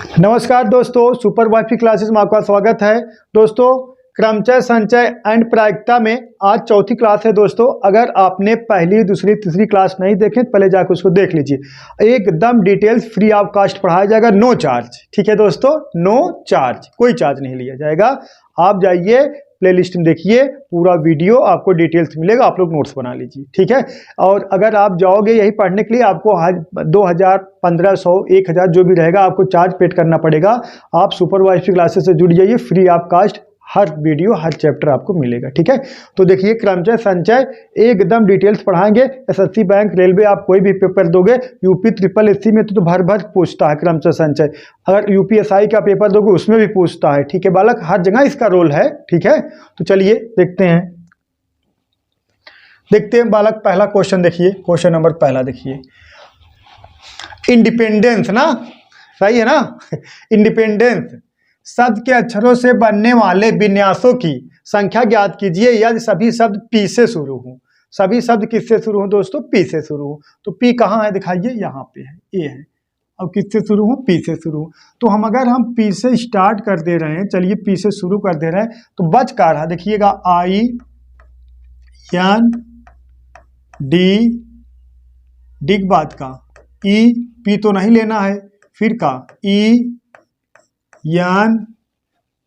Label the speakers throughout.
Speaker 1: नमस्कार दोस्तों, super wifi classes में आपका स्वागत है। दोस्तों, क्रमचय, संचय एंड प्रायिकता में आज चौथी क्लास है। दोस्तों, अगर आपने पहली, दूसरी, तीसरी क्लास नहीं देखे तो पहले जाकर उसको देख लीजिए। एकदम डिटेल्स फ्री ऑफ कास्ट पढ़ाया जाएगा, नो चार्ज। ठीक है दोस्तों, नो चार्ज, कोई चार्ज नहीं लिया जाएगा। आप जाइए प्लेलिस्ट में देखिए, पूरा वीडियो आपको डिटेल्स मिलेगा, आप लोग नोट्स बना लीजिए। ठीक है, और अगर आप जाओगे यही पढ़ने के लिए, आपको 2000, 1500, 1000 जो भी रहेगा आपको चार्ज पेड करना पड़ेगा। आप सुपर वाईफाई क्लासेस से जुड़ जाइए, फ्री ऑफ कास्ट हर वीडियो, हर चैप्टर आपको मिलेगा। ठीक है, तो देखिए क्रमचय संचय एकदम डिटेल्स पढ़ाएंगे। एसएससी, बैंक, रेलवे, आप कोई भी पेपर दोगे, यूपी ट्रिपल एससी में तो भर भर पूछता है क्रमचय संचय। अगर यूपीएसआई का पेपर दोगे उसमें भी पूछता है। ठीक है बालक, हर जगह इसका रोल है। ठीक है, तो चलिए देखते हैं बालक। पहला क्वेश्चन देखिए, क्वेश्चन नंबर पहला देखिए। इंडिपेंडेंस ना, सही है ना। इंडिपेंडेंस शब्द के अक्षरों से बनने वाले विन्यासों की संख्या ज्ञात कीजिए यदि सभी शब्द पी से शुरू हों। सभी शब्द किससे शुरू हों दोस्तों? पी से शुरू हो। तो पी कहाँ है दिखाइए, यहाँ पे है, ए है। अब किससे शुरू हो? पी से शुरू हो। तो अगर हम पी से स्टार्ट कर दे रहे हैं, चलिए पी से शुरू कर दे रहे हैं, तो बच का रहा देखिएगा आई एन डी, डी के बाद का ई, पी तो नहीं लेना है, फिर का ई यान,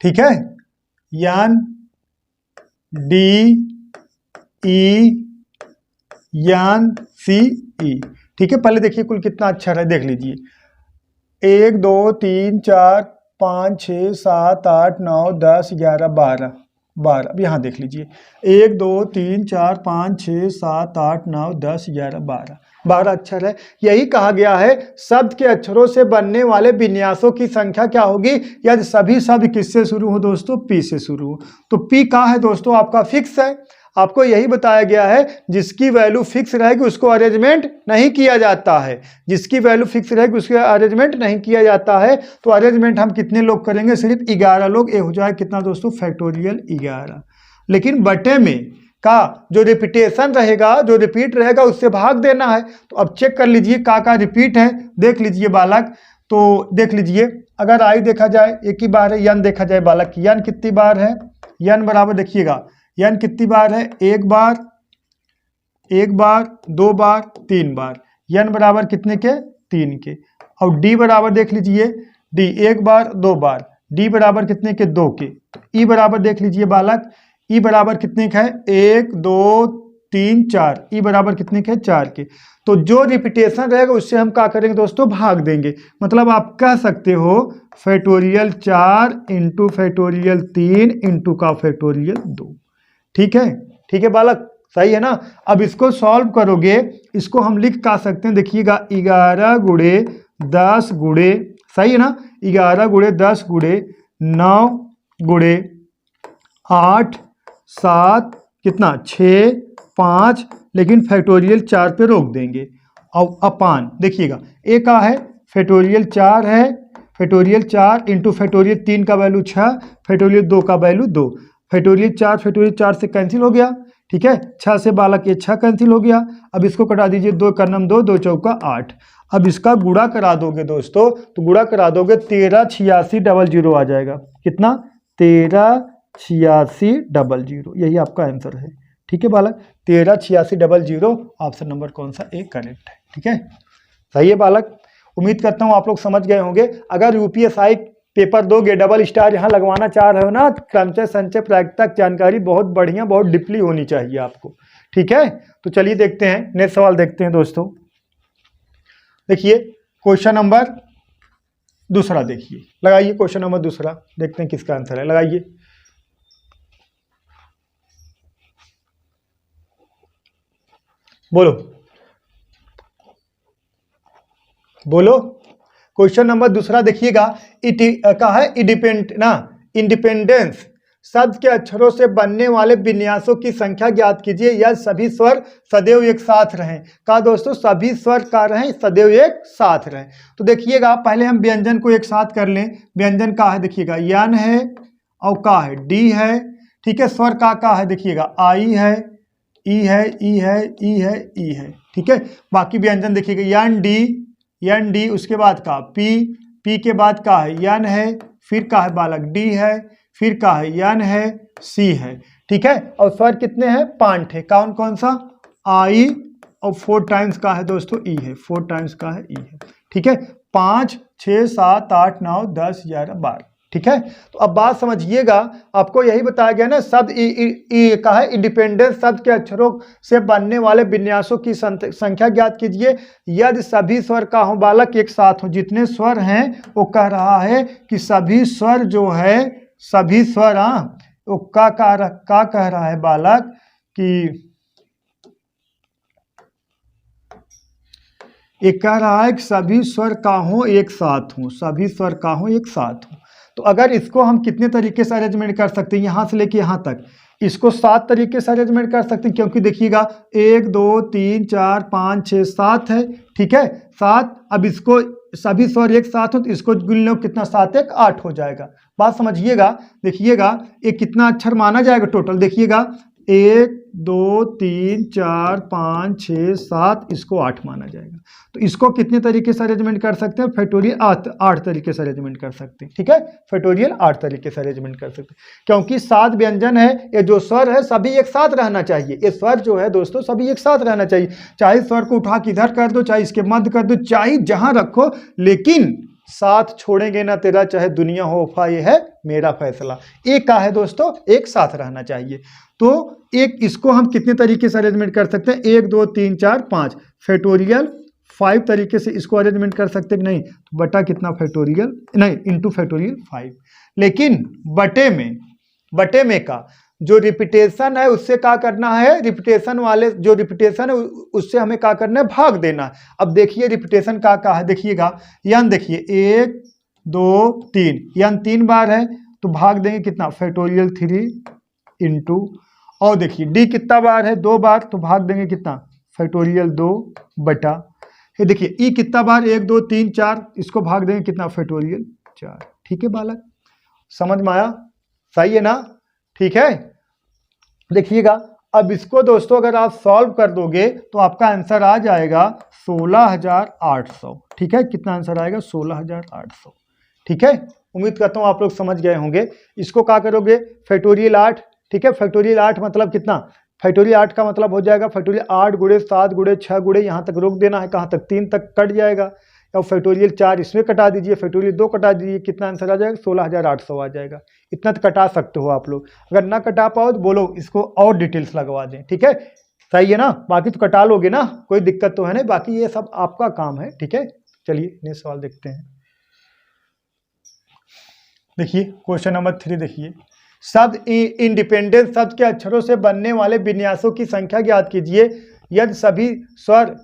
Speaker 1: ठीक है, यान डी ई यान सी ई। ठीक है, पहले देखिए कुल कितना अक्षर है, देख लीजिए। 1 2 3 4 5 6 7 8 9 10 11 12 12। अब यहाँ देख लीजिए 1 2 3 4 5 6 7 8 9 10 11 12 12 अक्षर है। यही कहा गया है शब्द के अक्षरों से बनने वाले विन्यासों की संख्या क्या होगी यदि सभी शब्द किससे शुरू हो दोस्तों? पी से शुरू हो। तो पी कहाँ है दोस्तों? आपका फिक्स है। आपको यही बताया गया है जिसकी वैल्यू फिक्स रहेगी उसको अरेंजमेंट नहीं किया जाता है। जिसकी वैल्यू फिक्स रहेगी उसका अरेंजमेंट नहीं किया जाता है। तो अरेंजमेंट हम कितने लोग करेंगे? सिर्फ 11 लोग। ये हो जाए कितना दोस्तों? फैक्टोरियल 11। लेकिन बटे में का जो रिपीटेशन रहेगा, जो रिपीट रहेगा उससे भाग देना है। तो अब चेक कर लीजिए का रिपीट है, देख लीजिए बालक। तो देख लीजिए, अगर आई देखा जाए एक ही बार है, यन देखा जाए बालक, यन कितनी बार है? यन बराबर देखिएगा, यन कितनी बार है? एक बार, एक बार, दो बार, तीन बार। यन बराबर कितने के? 3 के। और डी बराबर देख लीजिए, डी एक बार, दो बार, डी बराबर कितने के? 2 के। ई बराबर देख लीजिए बालक, ई बराबर कितने का है? 1 2 3 4। ई बराबर कितने के? 4 के। तो जो रिपीटेशन रहेगा उससे हम क्या करेंगे दोस्तों? भाग देंगे। मतलब आप कह सकते हो फैक्टोरियल 4 इंटू फैक्टोरियल 3 इंटू का फैक्टोरियल 2। ठीक है, ठीक है बालक, सही है ना। अब इसको सॉल्व करोगे, इसको हम लिख का सकते हैं, देखिएगा 11 गुणे 10 गुणे, सही है ना, 11 गुणे 10 गुणे 9 गुणे 8 7 कितना? 6 5, लेकिन फैक्टोरियल 4 पे रोक देंगे। और अपान देखिएगा, ए का है फैक्टोरियल 4 है, फैक्टोरियल 4 इंटू फैक्टोरियल 3 का वैल्यू 6, फैक्टोरियल 2 का वैल्यू 2। फैक्टोरियल 4 से कैंसिल हो गया। ठीक है, 6 से बालक ये 6 कैंसिल हो गया। अब इसको कटा दीजिए, 2 का नम 2, 2 चौका 8। अब इसका गुणा करा दोगे दोस्तों, तो गुणा करा दोगे 138600 आ जाएगा। कितना? 138600, यही आपका आंसर है। ठीक है बालक, 138600, ऑप्शन नंबर कौन सा? ए करेक्ट है। ठीक है, सही है बालक। उम्मीद करता हूँ आप लोग समझ गए होंगे। अगर यूपीएसआई पेपर दोगे, डबल स्टार यहाँ लगवाना चाह रहे हो ना, क्रमचय संचय प्रायिकता जानकारी बहुत बढ़िया, बहुत डीपली होनी चाहिए आपको। ठीक है, तो चलिए देखते हैं नेक्स्ट सवाल देखते हैं दोस्तों। देखिए क्वेश्चन नंबर दूसरा, देखिए लगाइए क्वेश्चन नंबर दूसरा, देखते हैं किसका आंसर है, लगाइए। बोलो बोलो, क्वेश्चन नंबर दूसरा देखिएगा। कहा है इंडिपेंडेंस शब्द के अक्षरों से बनने वाले विन्यासों की संख्या ज्ञात कीजिए यह सभी स्वर सदैव एक साथ रहें। कहा दोस्तों सभी स्वर का रहें, सदैव एक साथ रहें। तो देखिएगा पहले हम व्यंजन को एक साथ कर लें। व्यंजन का है देखिएगा, यन है और का है डी है। ठीक है, स्वर का है देखिएगा, आई है, ई है, ई है, ई है, ई है। ठीक है, बाकी व्यंजन देखिएगा, यन डी, उसके बाद का पी, पी के बाद का है यन है, फिर का है बालक डी है, फिर का है यन है, सी है। ठीक है, और स्वर कितने हैं 5 है। कौन कौन सा? आई और 4 टाइम्स का है दोस्तों ई है, 4 टाइम्स का है ई है। ठीक है, 5 6 7 8 9 10 11 12। ठीक है, तो अब बात समझिएगा, आपको यही बताया गया ना, शब्द कहा है इंडिपेंडेंट शब्द के अक्षरों से बनने वाले विन्यासों की संख्या ज्ञात कीजिए यदि सभी स्वर का हो बालक एक साथ हो। जितने स्वर हैं वो कह रहा है कि सभी स्वर जो है, सभी स्वर वो का कह रहा है बालक कि एक कह रहा है कि सभी स्वर का हो एक साथ हो, सभी स्वर का हो एक साथ हो। तो अगर इसको हम कितने तरीके से अरेंजमेंट कर सकते हैं, यहाँ से लेके यहाँ तक, इसको 7 तरीके से अरेंजमेंट कर सकते हैं, क्योंकि देखिएगा 1 2 3 4 5 6 7 है। ठीक है, 7। अब इसको सभी स्वर एक साथ हो तो इसको गिन लो, कितना 7 1 8 हो जाएगा। बात समझिएगा, देखिएगा ये कितना अक्षर माना जाएगा टोटल, देखिएगा 1 2 3 4 5 6 7, इसको 8 माना जाएगा। तो इसको कितने तरीके से अरेंजमेंट कर सकते हैं? फैक्टोरियल 8 तरीके से अरेंजमेंट कर सकते हैं। ठीक है, फैक्टोरियल 8 तरीके से अरेंजमेंट कर सकते हैं, क्योंकि 7 व्यंजन है, ये जो स्वर है सभी एक साथ रहना चाहिए। ये स्वर जो है दोस्तों सभी एक साथ रहना चाहिए, चाहे स्वर को उठा के इधर कर दो, चाहे इसके मध्य कर दो, चाहे जहां रखो, लेकिन साथ छोड़ेंगे ना तेरा चाहे दुनिया हो वफा, ये है मेरा फैसला। एक का है दोस्तों एक साथ रहना चाहिए। तो एक इसको हम कितने तरीके से अरेंजमेंट कर सकते हैं? 1 2 3 4 5 फैक्टोरियल 5 तरीके से इसको अरेंजमेंट कर सकते हैं कि नहीं? तो बटा कितना फैक्टोरियल, नहीं इंटू फैक्टोरियल 5। लेकिन बटे में का जो रिपीटेशन है उससे क्या करना है? रिपीटेशन वाले जो रिपीटेशन है उससे हमें क्या करना है? भाग देना है। अब देखिए रिपीटेशन का है, देखिएगा यन, देखिए 1 2 3, यन 3 बार है तो भाग देंगे कितना? फैक्टोरियल 3 इंटू, और देखिए डी कितना बार है? 2 बार, तो भाग देंगे कितना? फैक्टोरियल 2 बटा, ये देखिए ई कितना बार? 1 2 3 4, इसको भाग देंगे कितना? फैक्टोरियल 4। ठीक है बालक, समझ में आया? सही है ना? ठीक है, देखिएगा अब इसको दोस्तों अगर आप सॉल्व कर दोगे तो आपका आंसर आ जाएगा 16,800। ठीक है, कितना आंसर आएगा? 16,800। ठीक है, उम्मीद करता हूँ आप लोग समझ गए होंगे। इसको क्या करोगे? फैक्टोरियल 8। ठीक है, फैक्टोरियल 8 मतलब कितना? फैक्टोरियल 8 का मतलब हो जाएगा फैक्टोरियल 8 गुणे 7 गुणे 6 गुणे, यहाँ तक रोक देना है, कहाँ तक? 3 तक कट जाएगा। और फैक्टोरियल 4 इसमें कटा दीजिए, फैक्टोरियल 2 कटा दीजिए, कितना आंसर आ जाएगा? 16,800 आ जाएगा। इतना तो कटा सकते हो आप लोग, अगर ना कटा पाओ तो बोलो इसको और डिटेल्स लगवा दें। ठीक है, सही है ना? बाकी तो कटा लोगे ना, कोई दिक्कत तो है नहीं, बाकी ये सब आपका काम है। ठीक है, चलिए नेक्स्ट सवाल देखते हैं। देखिए क्वेश्चन नंबर 3, देखिए शब्द इंडिपेंडेंट शब्द के अक्षरों से बनने वाले विन्यासों की संख्या ज्ञात कीजिए यदि सभी स्वर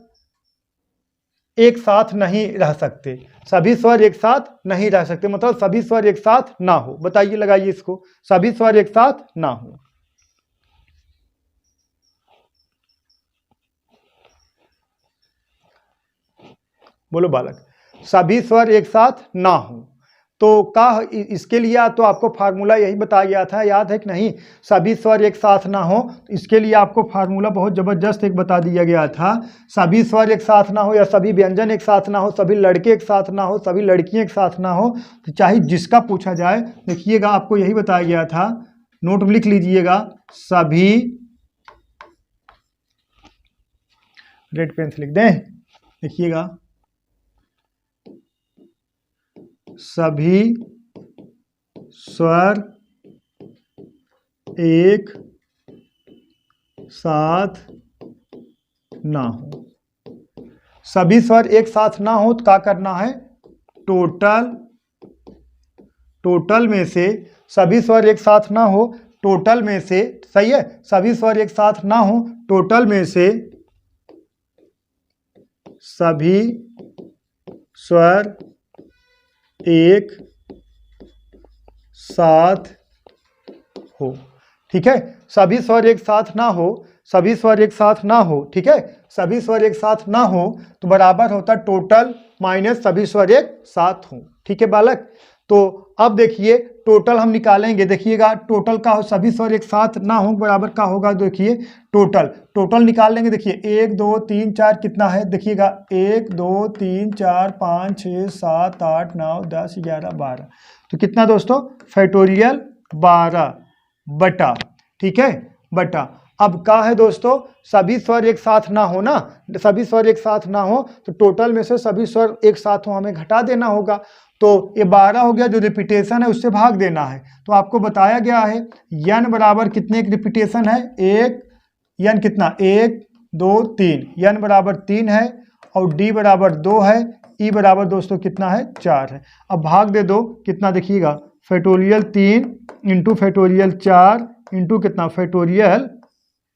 Speaker 1: एक साथ नहीं रह सकते। सभी स्वर एक साथ नहीं रह सकते मतलब सभी स्वर एक साथ ना हो। बताइए, लगाइए इसको, सभी स्वर एक साथ ना हो। बोलो बालक, सभी स्वर एक साथ ना हो तो का इसके लिए तो आपको फार्मूला यही बताया गया था, याद है कि नहीं? सभी स्वर एक साथ ना हो तो इसके लिए आपको फार्मूला बहुत ज़बरदस्त एक बता दिया गया था। सभी स्वर एक साथ ना हो या सभी व्यंजन एक साथ ना हो, सभी लड़के एक साथ ना हो, सभी लड़कियां एक साथ ना हो, तो चाहे जिसका पूछा जाए, देखिएगा आपको यही बताया गया था। नोट में लिख लीजिएगा, सभी, रेड पेन से लिख दें, देखिएगा सभी स्वर एक साथ ना हो। सभी स्वर एक साथ ना हो तो क्या करना है? टोटल में से सभी स्वर एक साथ ना हो, टोटल में से, सही है, सभी स्वर एक साथ ना हो, टोटल में से सभी स्वर एक साथ हो। ठीक है, सभी स्वर एक साथ ना हो, सभी स्वर एक साथ ना हो। ठीक है, सभी स्वर एक साथ ना हो तो बराबर होता टोटल माइनस सभी स्वर एक साथ हो। ठीक है बालक, तो अब देखिए टोटल हम निकालेंगे, देखिएगा टोटल का हो सभी स्वर एक साथ ना हो बराबर का होगा, देखिए टोटल निकाल लेंगे। देखिए 1 2 3 4 कितना है, देखिएगा 1 2 3 4 5 6 7 8 9 10 11 12, तो कितना दोस्तों फैक्टोरियल 12 बटा, ठीक है बटा। अब का है दोस्तों सभी स्वर एक साथ ना हो ना, सभी स्वर एक साथ ना हो तो टोटल में से सभी स्वर एक साथ हो हमें घटा देना होगा। तो ये 12 हो गया, जो रिपीटेशन है उससे भाग देना है। तो आपको बताया गया है यन बराबर कितने एक रिपीटेशन है, एक यन कितना 1 2 3, यन बराबर 3 है और डी बराबर 2 है, ई बराबर दोस्तों कितना है 4 है। अब भाग दे दो कितना, देखिएगा फैक्टोरियल 3 इंटू फैक्टोरियल 4 इंटू कितना फैक्टोरियल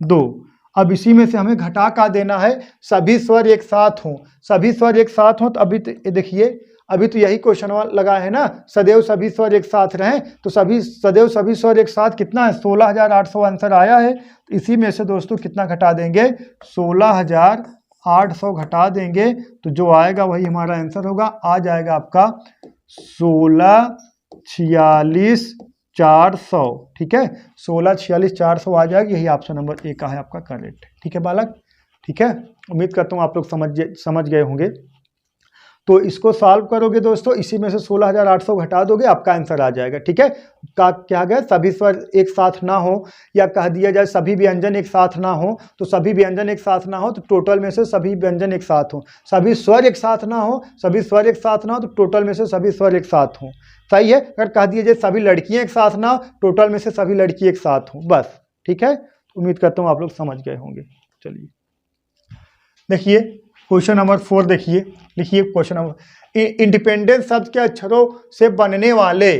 Speaker 1: 2। अब इसी में से हमें घटा का देना है सभी स्वर एक साथ हों, सभी स्वर एक साथ हों। तो अभी तो देखिए अभी तो यही क्वेश्चन लगा है ना, सदैव सभी स्वर एक साथ रहें, तो सदैव सभी स्वर एक साथ कितना है 16,800 आंसर आया है। तो इसी में से दोस्तों कितना घटा देंगे 16,800 घटा देंगे, तो जो आएगा वही हमारा आंसर होगा। आ जाएगा आपका 16,46,400, ठीक है 16,46,400 आ जाएगा। यही ऑप्शन नंबर ए का है आपका करेक्ट, ठीक है बालक, ठीक है। उम्मीद करता हूँ आप लोग समझ गए होंगे। तो इसको सॉल्व करोगे दोस्तों, इसी में से 16,800 घटा दोगे, आपका आंसर आ जाएगा, ठीक है। क्या गया सभी स्वर एक साथ ना हो, या कह दिया जाए सभी व्यंजन एक साथ ना हो, तो सभी व्यंजन एक साथ ना हो तो टोटल में से सभी व्यंजन एक साथ हो, सभी स्वर एक साथ ना हो, सभी स्वर एक साथ ना हो तो टोटल में से सभी स्वर एक साथ हो, सही है। अगर कह दिया जाए सभी लड़कियां एक साथ ना हो, टोटल में से सभी लड़की एक साथ हो, बस, ठीक है। उम्मीद करता हूँ आप लोग समझ गए होंगे। चलिए देखिए क्वेश्चन नंबर 4 देखिए, लिखिए क्वेश्चन नंबर, इंडिपेंडेंट शब्द के अक्षरों से बनने वाले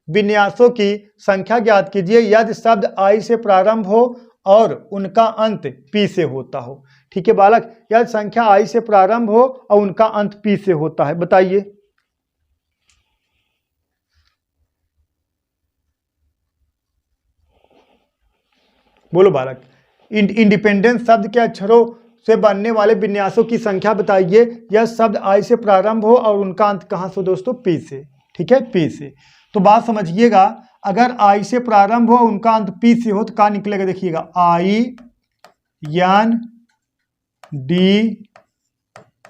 Speaker 1: विन्यासों की संख्या ज्ञात कीजिए यदि शब्द आई से प्रारंभ हो और उनका अंत पी से होता हो, ठीक है बालक। यदि संख्या आई से प्रारंभ हो और उनका अंत पी से होता है, बताइए। बोलो बालक, इंडिपेंडेंट शब्द के अक्षरों से बनने वाले विन्यासों की संख्या बताइए। यह शब्द आई से प्रारंभ हो और उनका अंत कहां से दोस्तों पी से, ठीक है पी से। तो बात समझिएगा, अगर आई से प्रारंभ हो उनका अंत पी से हो तो क्या निकलेगा, देखिएगा I N D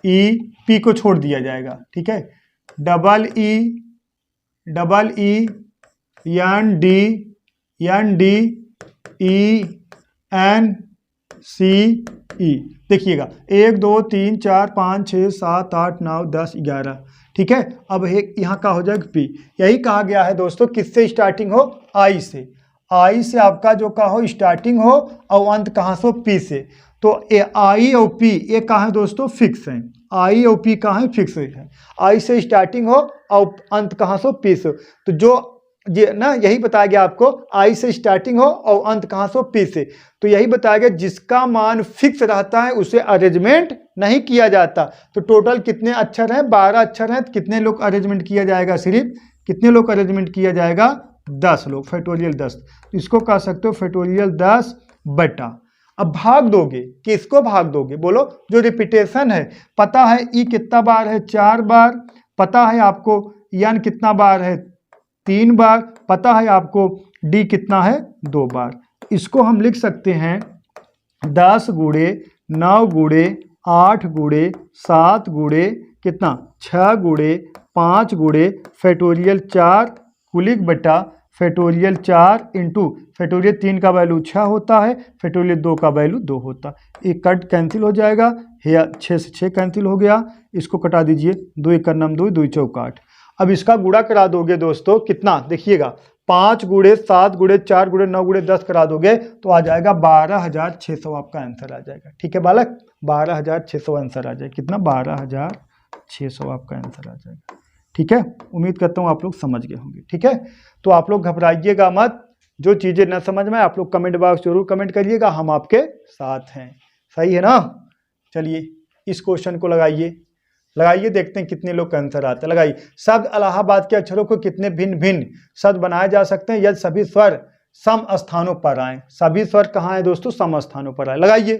Speaker 1: E, P को छोड़ दिया जाएगा, ठीक है, double E N D E N C E. देखिएगा 1 2 3 4 5 6 7 8 9 10 11, ठीक है। अब यहाँ का हो जाएगा पी। यही कहा गया है दोस्तों किससे स्टार्टिंग हो, आई से, आई से आपका जो का हो स्टार्टिंग हो और अंत कहाँ से पी से। तो ए आई और पी ये कहाँ है दोस्तों फिक्स है, आई और पी कहाँ है फिक्स है, आई से स्टार्टिंग हो और अंत कहाँ से पी से। तो जो ये ना यही बताया गया आपको, आई से स्टार्टिंग हो और अंत कहाँ से पी से। तो यही बताया गया जिसका मान फिक्स रहता है उसे अरेंजमेंट नहीं किया जाता। तो टोटल कितने अक्षर हैं 12 अक्षर हैं, तो कितने लोग अरेंजमेंट किया जाएगा, सिर्फ कितने लोग अरेंजमेंट किया जाएगा 10 लोग, फैक्टोरियल 10। तो इसको कह सकते हो फैक्टोरियल 10 बटा। अब भाग दोगे, किसको भाग दोगे बोलो, जो रिपीटेशन है, पता है ई कितना बार है 4 बार, पता है आपको एन कितना बार है 3 बार, पता है आपको डी कितना है 2 बार। इसको हम लिख सकते हैं 10 गुणे 9 गुणे 8 गुणे 7 गुणे कितना 6 गुणे 5 गुणे फैक्टोरियल 4 कुलिक बटा फैक्टोरियल 4 इंटू फैक्टोरियल 3 का वैल्यू 6 होता है, फैक्टोरियल 2 का वैल्यू 2 होता है। एक कट कैंसिल हो जाएगा, 6 से 6 कैंसिल हो गया, इसको कटा दीजिए, 2 एक नम 2, 2 चौक 8। अब इसका गुणा करा दोगे दोस्तों कितना, देखिएगा 5 गुणे 7 गुणे 4 गुणे 9 गुणे 10 करा दोगे तो आ जाएगा 12,600 आपका आंसर आ जाएगा, ठीक है बालक 12,600 आंसर आ जाएगा, कितना 12,600 आपका आंसर आ जाएगा, ठीक है। उम्मीद करता हूँ आप लोग समझ गए होंगे, ठीक है। तो आप लोग घबराइएगा मत, जो चीज़ें न समझ में आप लोग कमेंट बॉक्स जरूर कमेंट करिएगा, हम आपके साथ हैं, सही है ना। चलिए इस क्वेश्चन को लगाइए, देखते हैं कितने लोग का आंसर आता है। लगाइए, शब्द इलाहाबाद के अक्षरों को कितने भिन्न भिन्न शब्द बनाए जा सकते हैं यदि सभी स्वर सम स्थानों पर आए। सभी स्वर कहाँ है दोस्तों, सम स्थानों पर आए। लगाइए,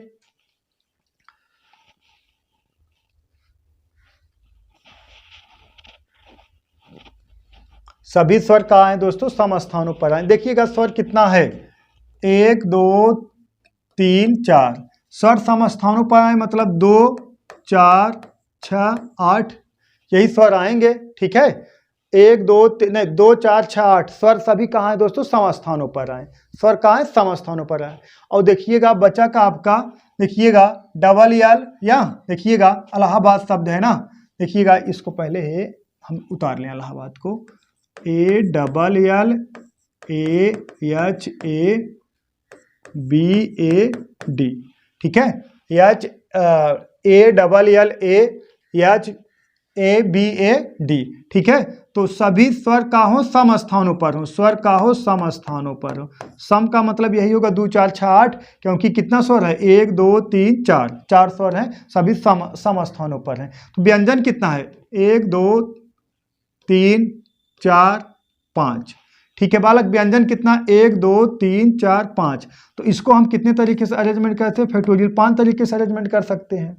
Speaker 1: सभी स्वर कहाँ हैं दोस्तों? सम स्थानों पर आए। देखिएगा स्वर कितना है, 1 2 3 4 स्वर सम स्थानों पर आए, मतलब 2 4 6 8 यही स्वर आएंगे। ठीक है, 1 2 3 नहीं 2 4 6 8 स्वर सभी कहाँ है दोस्तों? सम स्थानों पर आए। स्वर कहाँ है? सम स्थानों पर आए। और देखिएगा बचा का आपका, देखिएगा डबल यल, या देखिएगा इलाहाबाद शब्द है ना, देखिएगा इसको पहले हम उतार लें इलाहाबाद को, A double L A H A B A D. ठीक है, H A double L A H A B A D. ठीक है, तो सभी स्वर का हो सम स्थानों पर हो, स्वर का हो सम स्थानों पर हो। सम का मतलब यही होगा 2 4 6 8, क्योंकि कितना स्वर है? 1 2 3 4 4 स्वर हैं, सभी सम स्थानों पर हैं। तो व्यंजन कितना है? 1 2 3 4 5। ठीक है बालक, व्यंजन कितना? 1 2 3 4 5। तो इसको हम कितने तरीके से अरेंजमेंट करते हैं? फैक्टोरियल 5 तरीके से अरेंजमेंट कर सकते हैं।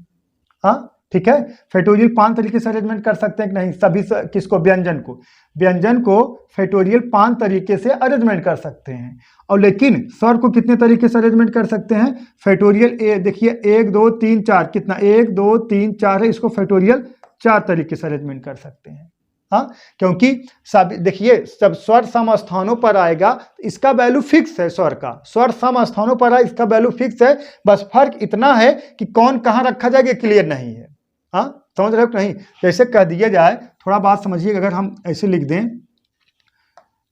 Speaker 1: हाँ ठीक है, फैक्टोरियल 5 तरीके से अरेंजमेंट कर सकते हैं कि नहीं? सभी किसको? व्यंजन को फैक्टोरियल 5 तरीके से अरेंजमेंट कर सकते हैं। और लेकिन स्वर को कितने तरीके से अरेंजमेंट कर सकते हैं? फैक्टोरियल देखिए 1 2 3 4 कितना? 1 2 3 4 है, इसको फैक्टोरियल 4 तरीके से अरेंजमेंट कर सकते हैं। हाँ, क्योंकि सब देखिए सब स्वर सम स्थानों पर आएगा, इसका वैल्यू फिक्स है। स्वर का स्वर सम स्थानों पर आए, इसका वैल्यू फिक्स है। बस फर्क इतना है कि कौन कहाँ रखा जाएगा क्लियर नहीं है। हाँ समझ रहे हो नहीं? जैसे कह दिया जाए, थोड़ा बात समझिएगा, अगर हम ऐसे लिख दें,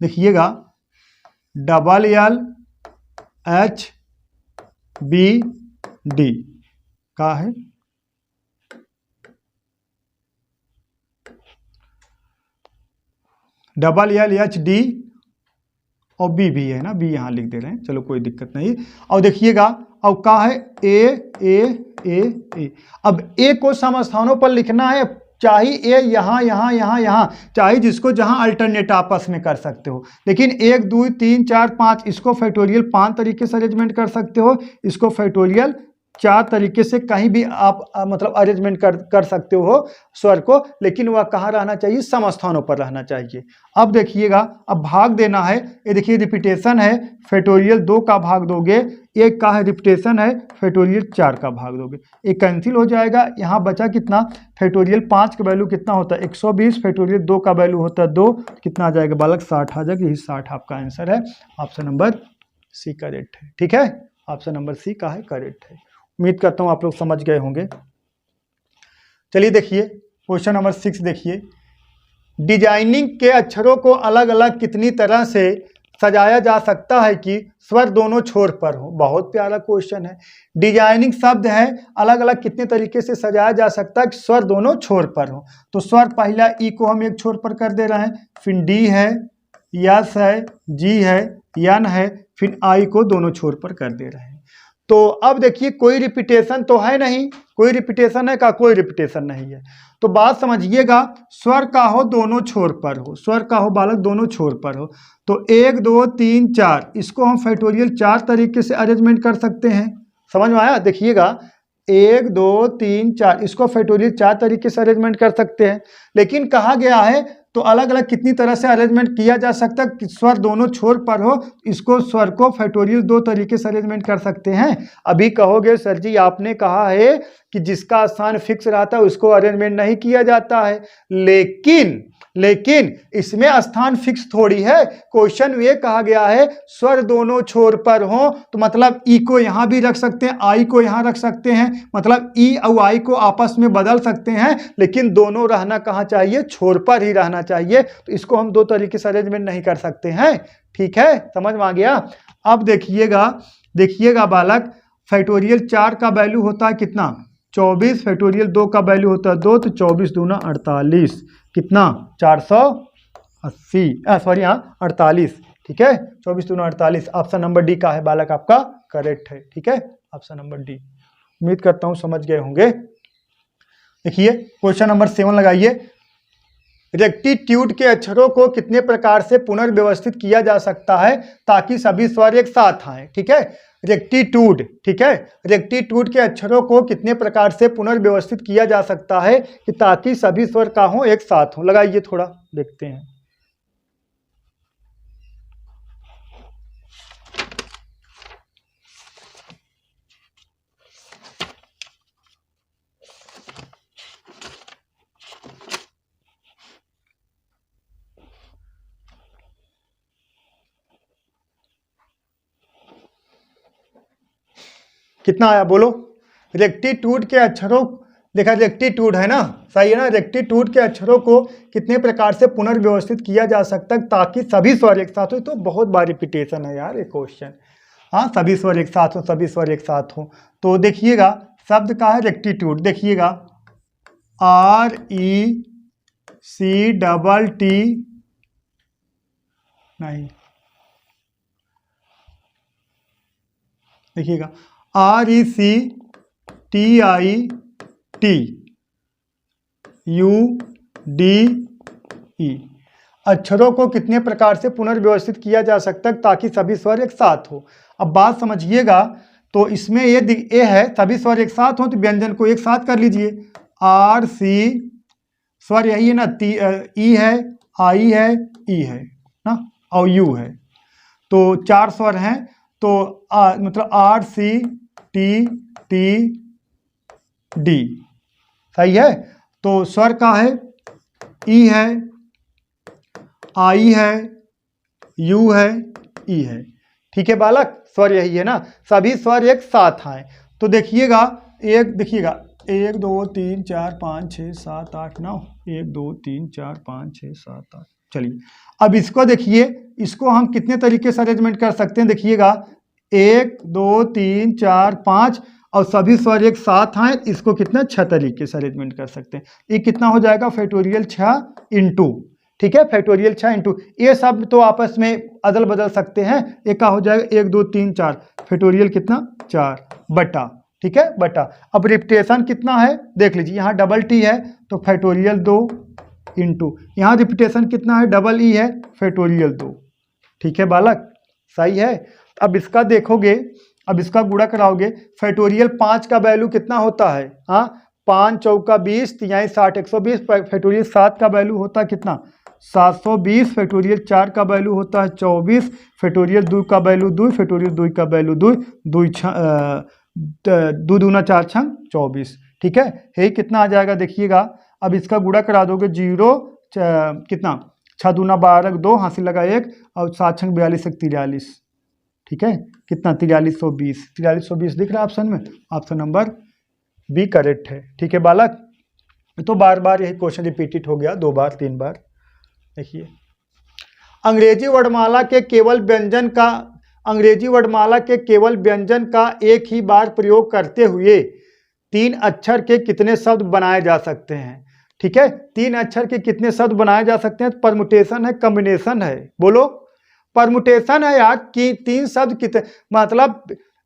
Speaker 1: देखिएगा double L H B D का है, डबल यल एच डी और बी भी है ना, बी यहाँ लिख दे रहे हैं, चलो कोई दिक्कत नहीं। और देखिएगा अब का है ए ए ए ए। अब ए को सम स्थानों पर लिखना है, चाहे ए यहाँ यहाँ यहाँ यहाँ, चाहे जिसको जहाँ अल्टरनेट आपस में कर सकते हो। लेकिन 1 2 3 4 5 इसको फैक्टोरियल 5 तरीके से अरेंजमेंट कर सकते हो, इसको फैक्टोरियल 4 तरीके से कहीं भी आप मतलब अरेंजमेंट कर सकते हो स्वर को, लेकिन वह कहाँ रहना चाहिए? सम स्थानों पर रहना चाहिए। अब देखिएगा, अब भाग देना है, ये देखिए रिपीटेशन है, फैक्टोरियल 2 का भाग दोगे, एक का है रिपीटेशन है, फैक्टोरियल 4 का भाग दोगे, एक कैंसिल हो जाएगा। यहाँ बचा कितना? फैक्टोरियल 5 का वैल्यू कितना होता है? 120। फैक्टोरियल 2 का वैल्यू होता है 2, कितना आ जाएगा बालक? 60 आ जाएगा। यही 60 आपका आंसर है, ऑप्शन नंबर सी करेक्ट है। ठीक है, ऑप्शन नंबर सी का है करेक्ट है। उम्मीद करता हूँ आप लोग समझ गए होंगे। चलिए देखिए क्वेश्चन नंबर 6 देखिए, डिजाइनिंग के अक्षरों को अलग अलग कितनी तरह से सजाया जा सकता है कि स्वर दोनों छोर पर हो? बहुत प्यारा क्वेश्चन है। डिजाइनिंग शब्द है, अलग अलग कितने तरीके से सजाया जा सकता है कि स्वर दोनों छोर पर हो? तो स्वर पहला ई को हम एक छोर पर कर दे रहे हैं, फिर डी है, यस है, जी है, यन है, फिर आई को दोनों छोर पर कर दे रहे हैं। तो अब देखिए कोई रिपीटेशन तो है नहीं, कोई रिपीटेशन है का? कोई रिपीटेशन नहीं है। तो बात समझिएगा, स्वर का हो दोनों छोर पर हो, स्वर का हो बालक दोनों छोर पर हो, तो 1 2 3 4 इसको हम फैक्टोरियल 4 तरीके से अरेंजमेंट कर सकते हैं। समझ में आया? देखिएगा 1 2 3 4 इसको फैक्टोरियल 4 तरीके से अरेंजमेंट कर सकते हैं, लेकिन कहा गया है तो अलग अलग कितनी तरह से अरेंजमेंट किया जा सकता है कि स्वर दोनों छोर पर हो? इसको स्वर को फैक्टोरियल 2 तरीके से अरेंजमेंट कर सकते हैं। अभी कहोगे सर जी आपने कहा है कि जिसका स्थान फिक्स रहता है उसको अरेंजमेंट नहीं किया जाता है, लेकिन इसमें स्थान फिक्स थोड़ी है। क्वेश्चन ये कहा गया है स्वर दोनों छोर पर हो, तो मतलब ई को यहाँ भी रख सकते हैं, आई को यहाँ रख सकते हैं, मतलब ई और आई को आपस में बदल सकते हैं, लेकिन दोनों रहना कहाँ चाहिए? छोर पर ही रहना चाहिए। तो इसको हम 2 तरीके से अरेंजमेंट नहीं कर सकते हैं। ठीक है, समझ में आ गया? अब देखिएगा बालक, फैक्टोरियल 4 का वैल्यू होता है कितना? 24। फैक्टोरियल 2 का वैल्यू होता है 2, तो 24 दूना 48, कितना? 480 सॉरी हाँ 48। ठीक है, 24 दूना 48, ऑप्शन नंबर डी का है बालक आपका करेक्ट है। ठीक है, ऑप्शन नंबर डी। उम्मीद करता हूँ समझ गए होंगे। देखिए क्वेश्चन नंबर 7 लगाइए, रेक्टिट्यूड के अक्षरों को कितने प्रकार से पुनर्व्यवस्थित किया जा सकता है ताकि सभी स्वर एक साथ आए? ठीक है, रेक्टिट्यूड, ठीक है, रेक्टिट्यूड के अक्षरों को कितने प्रकार से पुनर्व्यवस्थित किया जा सकता है कि ताकि सभी स्वर का हो एक साथ हो? लगाइए थोड़ा देखते हैं। कितना आया बोलो। रेक्टिट्यूड के अक्षरों, देखा रेक्टिट्यूड है ना, सही है ना। रेक्टिट्यूड के अक्षरों को कितने प्रकार से पुनर्व्यवस्थित किया जा सकता है ताकि सभी स्वर एक साथ हो। तो बहुत बार रिपीटेशन है यार ये क्वेश्चन। हाँ, सभी स्वर एक साथ हो, सभी स्वर एक साथ हो। तो देखिएगा शब्द का है रेक्टिट्यूड, देखिएगा RECTT नहीं, देखिएगा RECTITUDE। अक्षरों को कितने प्रकार से पुनर्व्यवस्थित किया जा सकता है ताकि सभी स्वर एक साथ हो। अब बात समझिएगा, तो इसमें ये है सभी स्वर एक साथ हो तो व्यंजन को एक साथ कर लीजिए। R C स्वर यही है ना, ई है, आई है, ई है ना, और यू है। तो 4 स्वर हैं। तो मतलब RCTD सही है। तो स्वर का है ई है, आई है, यू है, ई है। ठीक है बालक, स्वर यही है ना, सभी स्वर एक साथ आए। तो देखिएगा देखिएगा 1 2 3 4 5 6 7 8 9, 1 2 3 4 5 6 7 8। चलिए अब इसको देखिए, इसको हम कितने तरीके से अरेंजमेंट कर सकते हैं। देखिएगा 1 2 3 4 5 और सभी स्वर एक साथ आए, इसको कितना 6 तरीके से अरेंजमेंट कर सकते हैं। ये कितना हो जाएगा फैक्टोरियल 6 इंटू, ठीक है, फैक्टोरियल 6 इंटू, ये सब तो आपस में अदल बदल सकते हैं। एक का हो जाएगा 1 2 3 4, फैक्टोरियल कितना 4 बटा, ठीक है बटा। अब रिपीटेशन कितना है देख लीजिए, यहाँ डबल टी है तो फैक्टोरियल 2 इंटू, यहाँ रिपीटेशन कितना है डबल ई है फैक्टोरियल 2। ठीक है बालक, सही है। अब इसका देखोगे, अब इसका गुणा कराओगे, फैक्टोरियल 5 का वैल्यू कितना होता है, हाँ 5 चौका 20 तिहाई 60 120। फैक्टोरियल 7 का वैल्यू होता है कितना 720। फैक्टोरियल 4 का वैल्यू होता है 24। फैक्टोरियल 2 का वैल्यू 2, फैक्टोरियल 2 का वैल्यू 2, 2 दूना 4 छंग 24। ठीक है, यही कितना आ जाएगा देखिएगा। अब इसका गुणा करा दोगे 0 कितना 6 दूना 12 2 हासिल लगा 1 और 7 छंग 42 43। ठीक है, कितना 4320। 4320 दिख रहा है ऑप्शन में, ऑप्शन नंबर बी करेक्ट है। ठीक है बालक, तो बार बार यही क्वेश्चन रिपीटेड हो गया, 2 बार 3 बार। देखिए अंग्रेजी वर्णमाला के केवल व्यंजन का एक ही बार प्रयोग करते हुए 3 अक्षर के कितने शब्द बनाए जा सकते हैं। ठीक है, 3 अक्षर के कितने शब्द बनाए जा सकते हैं। परमुटेशन है, कॉम्बिनेशन है, बोलो। परमुटेशन है यार कि 3 शब्द कितने,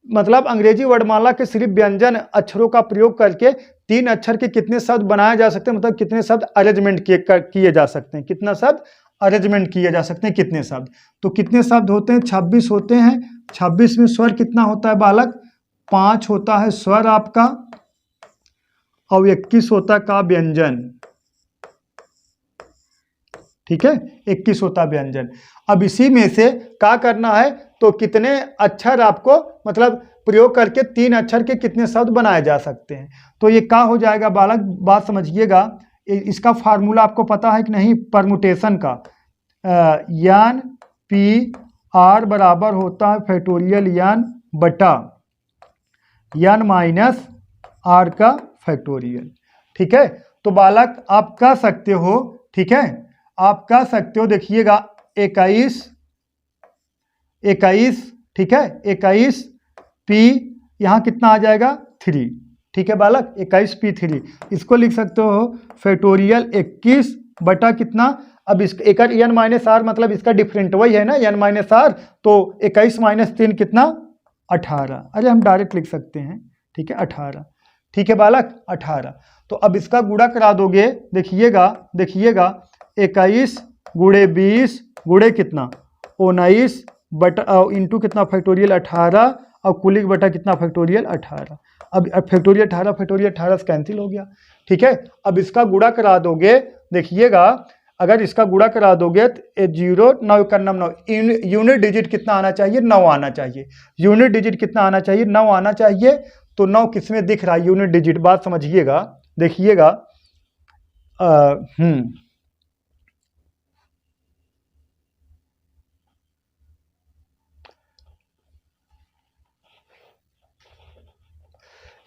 Speaker 1: मतलब अंग्रेजी वर्णमाला के सिर्फ व्यंजन अक्षरों का प्रयोग करके 3 अक्षर के कितने शब्द बनाए जा सकते हैं, मतलब कितने शब्द अरेंजमेंट किए जा सकते हैं, कितना शब्द अरेंजमेंट किए जा सकते हैं, कितने शब्द। तो कितने शब्द होते हैं 26 होते हैं। 26 में स्वर कितना होता है बालक 5 होता है स्वर आपका, और 21 होता है का व्यंजन। ठीक है, 21 होता व्यंजन। अब इसी में से क्या करना है, तो कितने अक्षर आपको मतलब प्रयोग करके 3 अक्षर के कितने शब्द बनाए जा सकते हैं। तो ये क्या हो जाएगा बालक, बात समझिएगा। इसका फार्मूला आपको पता है कि नहीं परमुटेशन का, यान पी आर बराबर होता है फैक्टोरियल यान बटा यान माइनस आर का फैक्टोरियल। ठीक है, तो बालक आप कह सकते हो, ठीक है, आप कह सकते हो देखिएगा 21, ठीक है 21 पी, यहाँ कितना आ जाएगा 3। ठीक है बालक 21 P3, इसको लिख सकते हो फैक्टोरियल 21 बटा कितना, अब इसका एक एन माइनस आर, मतलब इसका डिफरेंट वही है ना एन माइनस आर, तो 21 माइनस 3 कितना 18। अरे हम डायरेक्ट लिख सकते हैं, ठीक है 18। ठीक है बालक 18। तो अब इसका गुणा करा दोगे, देखिएगा 21 गुणे 20 गुणे कितना 19 बटा इंटू कितना फैक्टोरियल 18 और कुलिक बटा कितना फैक्टोरियल 18। अब फैक्टोरियल 18 से कैंसिल हो गया। ठीक है, अब इसका गुणा करा दोगे, देखिएगा अगर इसका गुणा करा दोगे तो 0 9 का 9 यूनिट डिजिट कितना आना चाहिए 9 आना चाहिए। यूनिट डिजिट कितना आना चाहिए 9 आना चाहिए। तो 9 किसमें दिख रहा है यूनिट डिजिट, बात समझिएगा। देखिएगा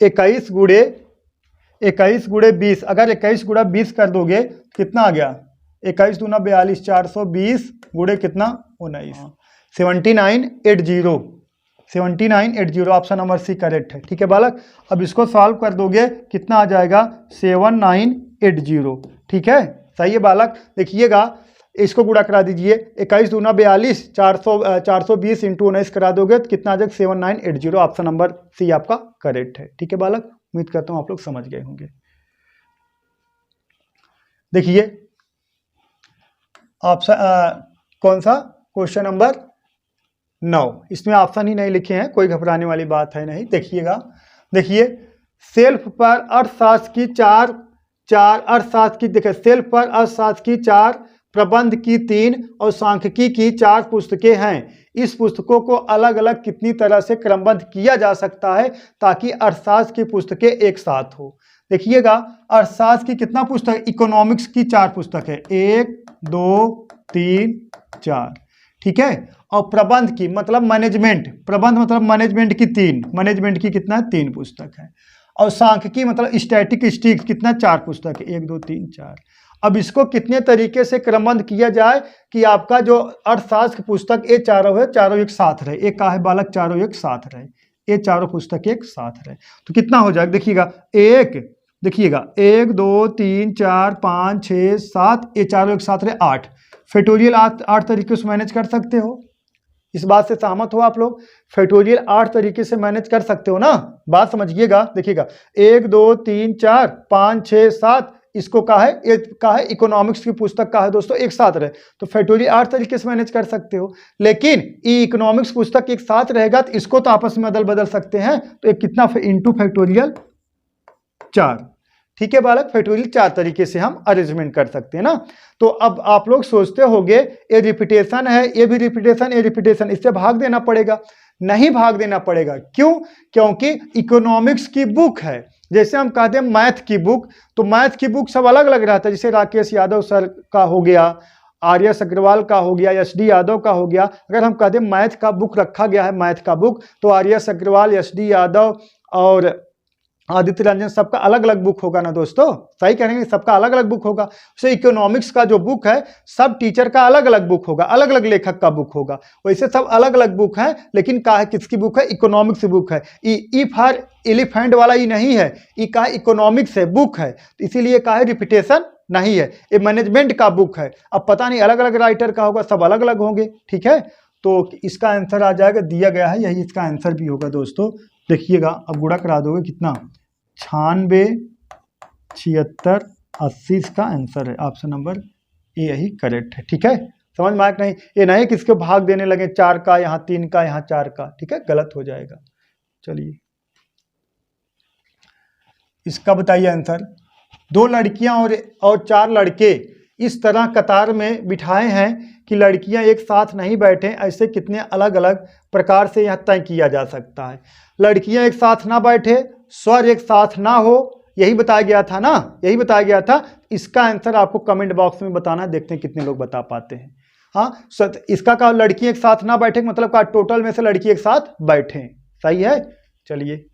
Speaker 1: 21 गुणे 20, अगर 21 गुणा 20 कर दोगे कितना आ गया, 21 दूना 42, 420 गुणे कितना 19, 7980 ऑप्शन नंबर सी करेक्ट है। ठीक है बालक, अब इसको सॉल्व कर दोगे कितना आ जाएगा 7980। ठीक है, सही है बालक। देखिएगा इसको गुणा करा दीजिए, 21 दूना 42, 420 इंटू 19 करा दोगे तो कितना आ जाएगा 7980, ऑप्शन नंबर सी आपका करेक्ट है। ठीक है बालक, उम्मीद करता हूँ आप लोग समझ गए होंगे। देखिए ऑप्शन कौन सा, क्वेश्चन नंबर 9, इसमें ऑप्शन ही नहीं लिखे हैं, कोई घबराने वाली बात है नहीं। देखिएगा, देखिए सेल्फ पर अर्थशास्त्र की अर्थशास्त्र की, देखिए सेल्फ पर अर्थशास्त्र की 4, प्रबंध की 3 और सांख्यिकी की 4 पुस्तकें हैं। इस पुस्तकों को अलग अलग कितनी तरह से क्रमबद्ध किया जा सकता है ताकि अर्थशास्त्र की पुस्तकें एक साथ हो। देखिएगा अर्थशास्त्र की कितना पुस्तक, इकोनॉमिक्स की 4 पुस्तक है, 1 2 3 4। ठीक है, और प्रबंध की मतलब मैनेजमेंट, प्रबंध मतलब मैनेजमेंट की 3, मैनेजमेंट की कितना 3 पुस्तक है। और सांख्यिकी मतलब स्टैटिस्टिक्स कितना 4 पुस्तक है, 1 2 3 4। अब इसको कितने तरीके से क्रमबद्ध किया जाए कि आपका जो अर्थशास्त्र की पुस्तक ये चारों है, चारों एक साथ रहे, एक का है बालक चारों एक साथ रहे, ये चारों पुस्तक एक साथ रहे तो कितना हो जाएगा। देखिएगा देखिएगा 1 2 3 4 5 6 7, ये चारों एक साथ रहे 8। फैक्टोरियल 8 तरीके से मैनेज कर सकते हो, इस बात से सहमत हो आप लोग, फैक्टोरियल 8 तरीके से मैनेज कर सकते हो ना, बात समझिएगा। देखिएगा 1 2 3 4 5 6 7, इसको कहा है, ये कहा है इकोनॉमिक्स की पुस्तक का है दोस्तों एक साथ रहे, तो फैक्टोरियल 8 तरीके से मैनेज कर सकते हो। लेकिन ये इकोनॉमिक्स पुस्तक एक साथ रहेगा तो इसको तो आपस में अदल बदल सकते हैं, तो एक कितना इंटू फैक्टोरियल 4। ठीक है बालक, फैक्टोरियल 4 तरीके से हम अरेंजमेंट कर सकते हैं ना। तो अब आप लोग सोचते होंगे ये रिपीटेशन है, ये भी रिपीटेशन, ये रिपीटेशन, इससे भाग देना पड़ेगा। नहीं भाग देना पड़ेगा, क्यों, क्योंकि इकोनॉमिक्स की बुक है। जैसे हम कहते हैं मैथ की बुक, तो मैथ की बुक सब अलग अलग रहता है, जैसे राकेश यादव सर का हो गया, आर्यस अग्रवाल का हो गया, SD यादव का हो गया। अगर हम कहते हैं मैथ का बुक रखा गया है, मैथ का बुक, तो आर्यस अग्रवाल, SD यादव और आदित्य रंजन सबका अलग अलग बुक होगा ना दोस्तों, सही करेंगे, सबका अलग अलग बुक होगा। तो इकोनॉमिक्स का जो बुक है सब टीचर का अलग अलग बुक होगा, अलग अलग लेखक का बुक होगा। वैसे सब अलग अलग बुक हैं, लेकिन का है किसकी बुक है, इकोनॉमिक्स की बुक है। ई फॉर एलिफेंट वाला ये नहीं है, ये का इकोनॉमिक्स है, बुक है, तो इसीलिए का है रिपीटेशन नहीं है, ये मैनेजमेंट का बुक है। अब पता नहीं अलग अलग राइटर का होगा, सब अलग अलग होंगे। ठीक है, तो इसका आंसर आ जाएगा, दिया गया है, यही इसका आंसर भी होगा दोस्तों। देखिएगा अब गुणा करा दोगे कितना, 96 76 80 इसका आंसर है, ऑप्शन नंबर ए यही करेक्ट है। ठीक है, समझ में आया नहीं, ये नहीं किसके भाग देने लगे 4 का यहाँ 3 का यहाँ 4 का, ठीक है, गलत हो जाएगा। चलिए इसका बताइए आंसर। 2 लड़कियां और 4 लड़के इस तरह कतार में बिठाए हैं कि लड़कियां एक साथ नहीं बैठे, ऐसे कितने अलग अलग प्रकार से यह तय किया जा सकता है। लड़कियां एक साथ ना बैठे, स्वर एक साथ ना हो, यही बताया गया था ना, यही बताया गया था। इसका आंसर आपको कमेंट बॉक्स में बताना, देखते हैं कितने लोग बता पाते हैं। हाँ, इसका कहा लड़की एक साथ ना बैठे मतलब का टोटल में से लड़की एक साथ बैठे, सही है। चलिए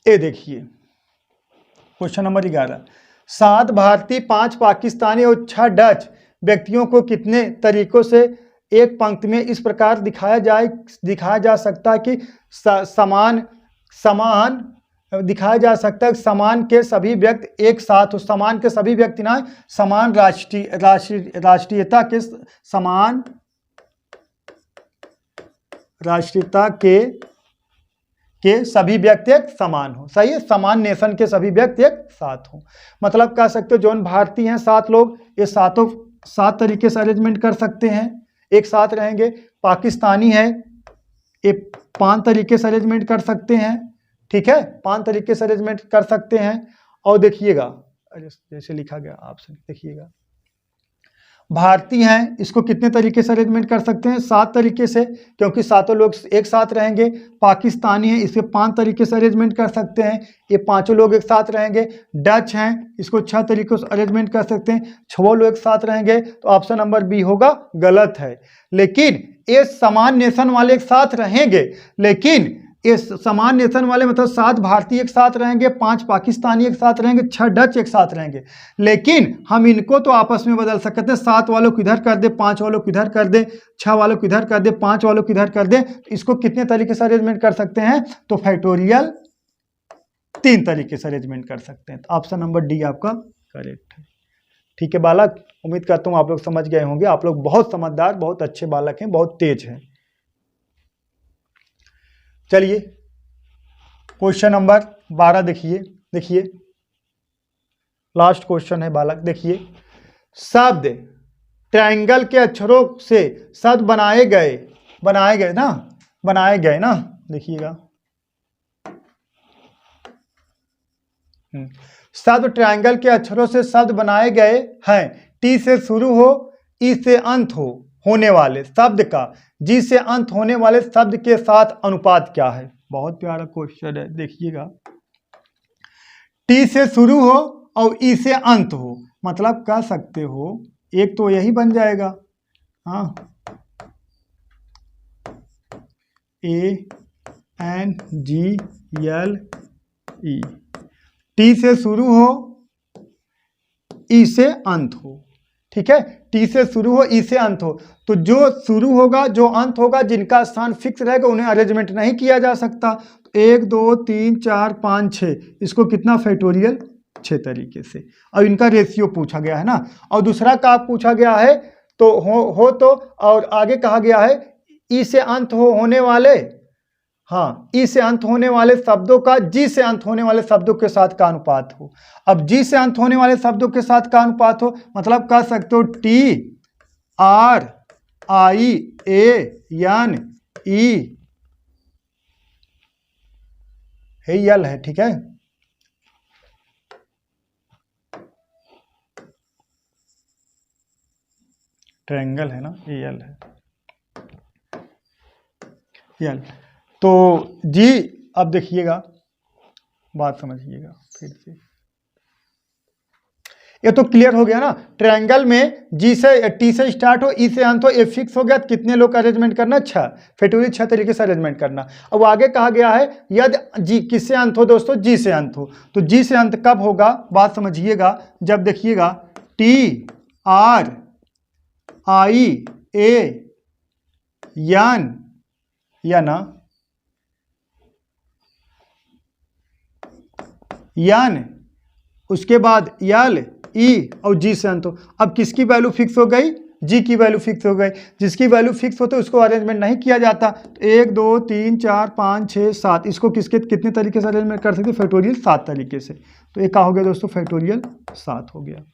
Speaker 1: ये देखिए क्वेश्चन नंबर 11, 7 भारतीय, 5 पाकिस्तानी और 6 डच व्यक्तियों को कितने तरीकों से एक पंक्ति में इस प्रकार दिखाया जा सकता है कि समान दिखाया जा सकता है, समान के सभी व्यक्ति एक साथ हो, समान के सभी व्यक्ति ना, समान राष्ट्रीयता के सभी व्यक्ति एक समान हो, सही है, समान नेशन के सभी व्यक्ति एक साथ हो। मतलब कह सकते हो जो भारतीय हैं 7 लोग, ये 7 तरीके से अरेंजमेंट कर सकते हैं, एक साथ रहेंगे। पाकिस्तानी है, ये 5 तरीके से अरेंजमेंट कर सकते हैं, ठीक है, 5 तरीके से अरेंजमेंट कर सकते हैं। और देखिएगा जैसे लिखा गया ऑप्शन, देखिएगा भारतीय हैं, इसको कितने तरीके से अरेंजमेंट कर सकते हैं? 7 तरीके से, क्योंकि सातों लोग एक साथ रहेंगे। पाकिस्तानी हैं, इसके 5 तरीके से अरेंजमेंट कर सकते हैं, ये पांचों लोग एक साथ रहेंगे। डच हैं, इसको 6 तरीकों से अरेंजमेंट कर सकते हैं, 6 लोग एक साथ रहेंगे। तो ऑप्शन नंबर बी होगा, गलत है। लेकिन ये समान नेशन वाले एक साथ रहेंगे, लेकिन इस समान नेशन वाले मतलब 7 भारतीय एक साथ रहेंगे, 5 पाकिस्तानी एक साथ रहेंगे, 6 डच एक साथ रहेंगे। लेकिन हम इनको तो आपस में बदल सकते हैं, 7 वालों को इधर कर दे, 5 वालों को इधर कर दे, 6 वालों को इधर कर दे, 5 वालों को इधर कर दे। तो इसको कितने तरीके से अरेंजमेंट कर सकते हैं? तो फैक्टोरियल 3 तरीके से अरेंजमेंट कर सकते हैं। तो ऑप्शन नंबर डी आपका करेक्ट है। ठीक है बालक, उम्मीद करता हूँ आप लोग समझ गए होंगे। आप लोग बहुत समझदार, बहुत अच्छे बालक हैं, बहुत तेज हैं। चलिए क्वेश्चन नंबर 12 देखिए लास्ट क्वेश्चन है बालक। देखिए, शब्द ट्रायंगल के अक्षरों से शब्द बनाए गए ना, देखिएगा। शब्द ट्रायंगल के अक्षरों से शब्द बनाए गए हैं। टी से शुरू हो, ई से अंत होने वाले शब्द का जी से अंत होने वाले शब्द के साथ अनुपात क्या है? बहुत प्यारा क्वेश्चन है, देखिएगा। टी से शुरू हो और ई से अंत हो, मतलब कह सकते हो एक तो यही बन जाएगा, हाँ, ANGLE। टी से शुरू हो, ई से अंत हो, ठीक है। टी से शुरू हो, ई से अंत हो, तो जो शुरू होगा, जो अंत होगा, जिनका स्थान फिक्स रहेगा, उन्हें अरेंजमेंट नहीं किया जा सकता। 1 2 3 4 5 6, इसको कितना फैक्टोरियल? 6 तरीके से। और इनका रेशियो पूछा गया है ना, और दूसरा का पूछा गया है तो हो तो, और आगे कहा गया है ई से अंत होने वाले, हाँ, ई से अंत होने वाले शब्दों का जी से अंत होने वाले शब्दों के साथ का अनुपात हो। अब जी से अंत होने वाले शब्दों के साथ का अनुपात हो, मतलब कह सकते हो TRIANE यल है, ठीक है। ट्रायंगल है ना, ये यल है, यल। तो जी, अब देखिएगा, बात समझिएगा फिर से। ये तो क्लियर हो गया ना, ट्रायंगल में जी से टी से स्टार्ट हो, ई से अंत हो, ए फिक्स हो गया। कितने लोग अरेंजमेंट करना? 6 फैक्टोरियल 6 तरीके से अरेंजमेंट करना। अब आगे कहा गया है यदि जी किससे अंत हो दोस्तों? जी से अंत हो। तो जी से अंत कब होगा? बात समझिएगा, जब देखिएगा TRIAN या ना यान, उसके बाद यल ई और जी से अंत हो। अब किसकी वैल्यू फिक्स हो गई? जी की वैल्यू फिक्स हो गई। जिसकी वैल्यू फिक्स होती है उसको अरेंजमेंट नहीं किया जाता। तो 1 2 3 4 5 6 7, इसको कितने तरीके से अरेंजमेंट कर सकते हैं? फैक्टोरियल 7 तरीके से। तो एक क्या हो गया दोस्तों? फैक्टोरियल 7 हो गया,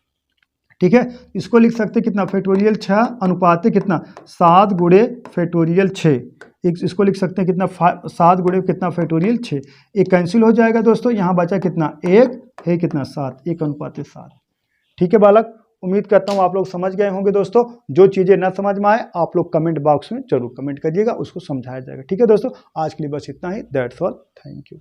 Speaker 1: ठीक है। इसको लिख सकते कितना? फैक्टोरियल 6 अनुपात कितना? 7 गुणे फैक्टोरियल 6। इसको लिख सकते हैं कितना? 7 गुणे कितना? फैक्टोरियल 6। एक कैंसिल हो जाएगा दोस्तों, यहाँ बचा कितना? 1 है, कितना? 7, 1 अनुपात 7। ठीक है बालक, उम्मीद करता हूँ आप लोग समझ गए होंगे दोस्तों। जो चीज़ें ना समझ में आए आप लोग कमेंट बॉक्स में जरूर कमेंट करिएगा, उसको समझाया जाएगा। ठीक है दोस्तों, आज के लिए बस इतना ही। That's all, thank you.